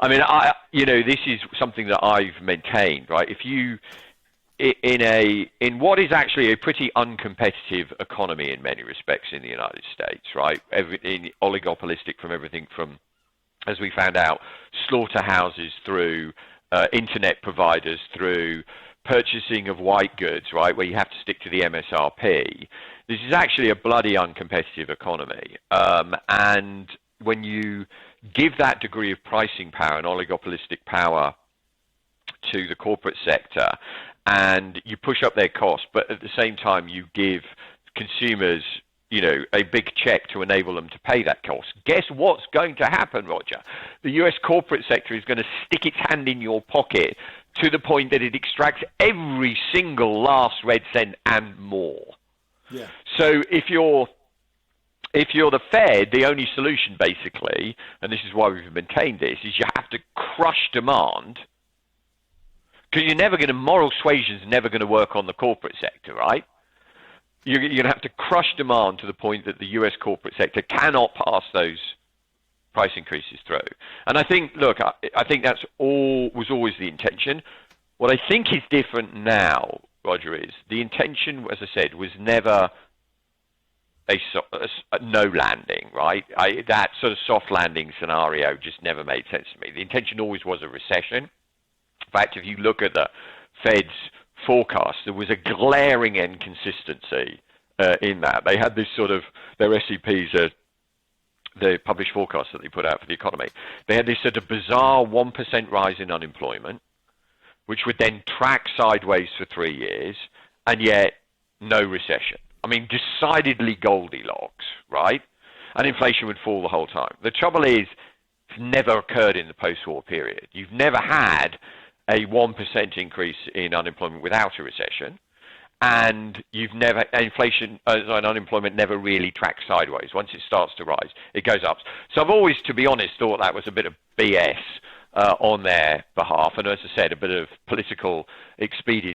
I mean, this is something that I've maintained, right? If you in what is actually a pretty uncompetitive economy in many respects in the United States, right? Oligopolistic from everything from, as we found out, slaughterhouses through internet providers, through purchasing of white goods, right, where you have to stick to the MSRP. This is actually a bloody uncompetitive economy. And when you give that degree of pricing power and oligopolistic power to the corporate sector, and you push up their costs, but at the same time you give consumers, a big check to enable them to pay that cost. Guess what's going to happen, Roger? The US corporate sector is going to stick its hand in your pocket to the point that it extracts every single last red cent and more. Yeah. So if you're the Fed, the only solution basically, and this is why we've maintained this, is you have to crush demand, because moral suasion is never going to work on the corporate sector, right? You're going to have to crush demand to the point that the US corporate sector cannot pass those price increases through. And I think that's was always the intention. What I think is different now, Roger, is the intention, as I said, was never a no landing, right? That sort of soft landing scenario just never made sense to me. The intention always was a recession. In fact, if you look at the Fed's forecast, there was a glaring inconsistency in that. They had this sort of, their SEPs, the published forecast that they put out for the economy, they had this sort of bizarre 1% rise in unemployment, which would then track sideways for 3 years, and yet no recession. I mean, decidedly Goldilocks, right? And inflation would fall the whole time. The trouble is, it's never occurred in the post-war period. You've never had a 1% increase in unemployment without a recession, and inflation and unemployment never really track sideways. Once it starts to rise, it goes up. So I've always, to be honest, thought that was a bit of BS on their behalf, and as I said, a bit of political expediency